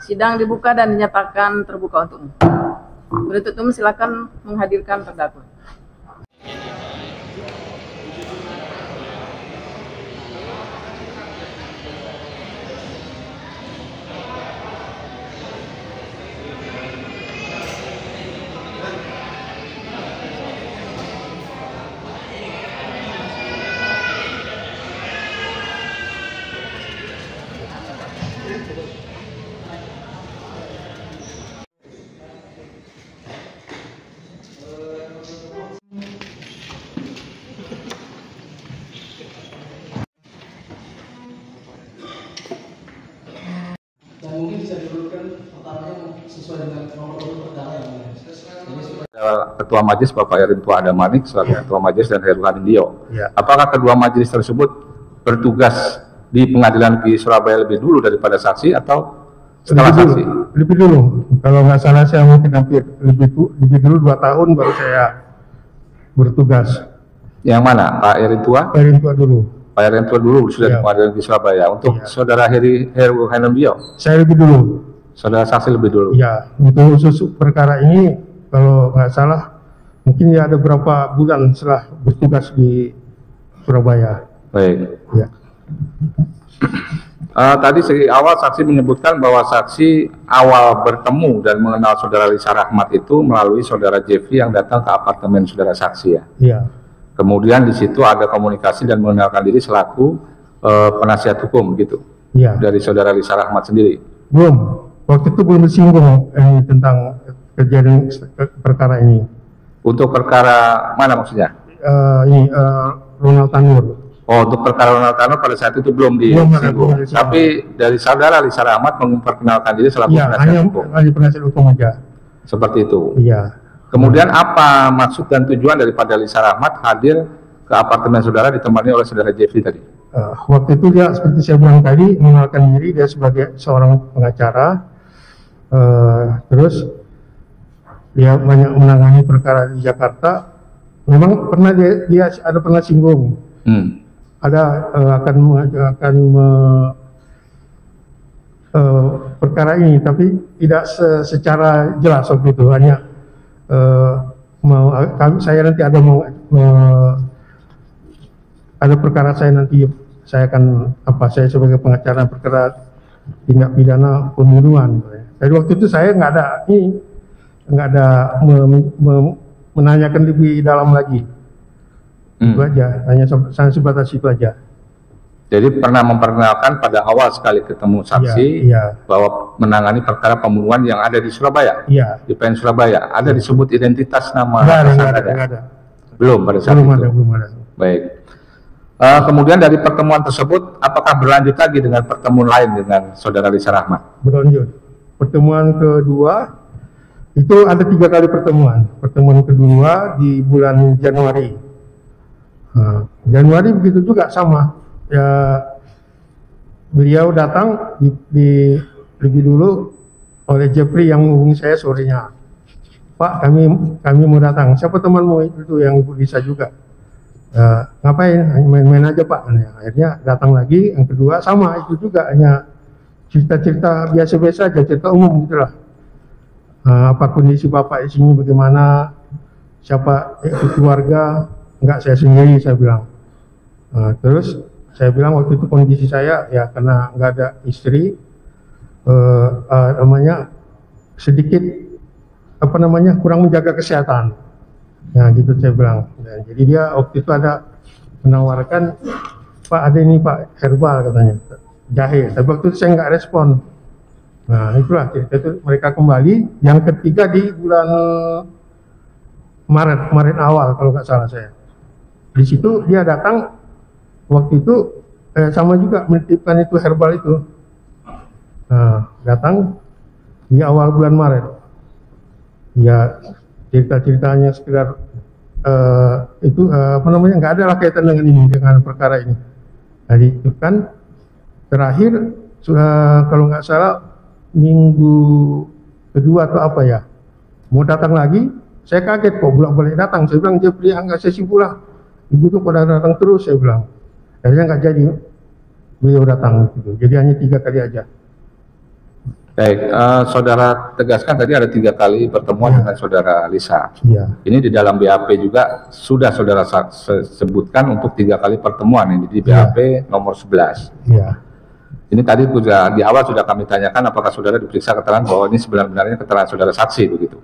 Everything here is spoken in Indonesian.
Sidang dibuka dan dinyatakan terbuka untuk umum. Penuntut umum silakan menghadirkan terdakwa. Dan mungkin bisa diberikan pertanyaan sesuai dengan nomor perkara yang Ketua Majelis Bapak Erintua Adamanik selaku Ketua Majelis dan Heru Hanindio. Apakah kedua majelis tersebut bertugas di Pengadilan Negeri Surabaya lebih dulu daripada saksi atau setelah saksi? Lebih dulu. Kalau nggak salah saya mungkin hampir lebih dulu 2 tahun baru saya bertugas. Yang mana? Pak Erintua? Pak Erintua dulu. Pak Erintua dulu sudah di Pengadilan Negeri Surabaya. Untuk saudara Heru Hanindio? Saya lebih dulu. Saudara saksi lebih dulu? Ya, untuk khusus perkara ini kalau nggak salah mungkin ya ada beberapa bulan setelah bertugas di Surabaya. Baik. Ya. Tadi segi awal saksi menyebutkan bahwa saksi awal bertemu dan mengenal saudara Lisa Rahmat itu melalui saudara Jeffrey yang datang ke apartemen saudara saksi ya? Iya. Kemudian di situ ada komunikasi dan mengenalkan diri selaku penasihat hukum gitu? Iya. Dari saudara Lisa Rahmat sendiri? Belum. Waktu itu belum disinggung tentang kejadian perkara ini. Untuk perkara mana maksudnya? Ronald Tanur. Oh, untuk perkara Ronald Tanur pada saat itu belum disinggung. Tapi dari saudara Lisa Rahmat memperkenalkan diri selaku penasihat hukum. Hanya penasihat hukum aja. Seperti itu. Iya. Kemudian apa maksud dan tujuan daripada Lisa Rahmat hadir ke apartemen saudara ditemani oleh saudara Jeffrey tadi? Waktu itu dia seperti saya bilang tadi mengenalkan diri dia sebagai seorang pengacara. Terus dia banyak menangani perkara di Jakarta. Memang pernah dia ada pernah singgung. Ada perkara ini, tapi tidak secara jelas waktu itu. Hanya saya nanti ada perkara saya nanti saya akan saya sebagai pengacara perkara tindak pidana pembunuhan. Jadi waktu itu saya nggak ada menanyakan lebih dalam lagi. Itu aja, hanya sebatas itu aja. Jadi pernah memperkenalkan pada awal sekali ketemu saksi bahwa menangani perkara pembunuhan yang ada di Surabaya, di PN Surabaya. Ada disebut identitas nama? Nggak ada. Belum pada saat itu? Belum ada. Baik. Kemudian dari pertemuan tersebut, apakah berlanjut lagi dengan pertemuan lain dengan saudara Lisa Rahmat? Berlanjut. Pertemuan kedua itu ada 3 kali pertemuan. Pertemuan kedua di bulan Januari. Januari begitu juga sama. Ya, beliau datang lebih dulu oleh Jeffrey yang menghubungi saya sorenya. Pak, kami mau datang. Siapa temanmu itu yang Ibu Lisa juga? Ngapain? Main-main aja Pak. Akhirnya datang lagi. Yang kedua sama itu juga, hanya cerita-cerita biasa-biasa aja, cerita umum gitulah. Apa kondisi Bapak di sini bagaimana? Siapa keluarga? Enggak, saya sendiri, saya bilang. Terus saya bilang waktu itu kondisi saya ya karena nggak ada istri, sedikit kurang menjaga kesehatan. Nah gitu saya bilang. Nah, jadi dia waktu itu ada menawarkan, Pak ada ini Pak herbal katanya, jahe. Tapi waktu itu saya nggak respon. Nah itulah cerita itu, mereka kembali. Yang ketiga di bulan Maret awal kalau nggak salah saya. Di situ dia datang waktu itu sama juga menitipkan itu herbal itu. Nah, datang di awal bulan Maret. Ya cerita-ceritanya sekedar nggak ada lah kaitan dengan perkara ini. Jadi itu kan terakhir kalau nggak salah minggu kedua atau apa ya, mau datang lagi. Saya kaget kok bolak-balik datang. Saya bilang Jeffrey nggak saya sibuk lah. Ibu tuh pada datang terus, saya bilang. Akhirnya nggak jadi beliau datang gitu. Jadi hanya 3 kali aja. Baik, saudara tegaskan tadi ada 3 kali pertemuan dengan saudara Lisa. Iya. Ini di dalam BAP juga sudah saudara sebutkan untuk 3 kali pertemuan ini di BAP nomor 11. Iya. Ini tadi juga di awal sudah kami tanyakan apakah saudara diperiksa keterangan bahwa ini sebenarnya keterangan saudara saksi begitu.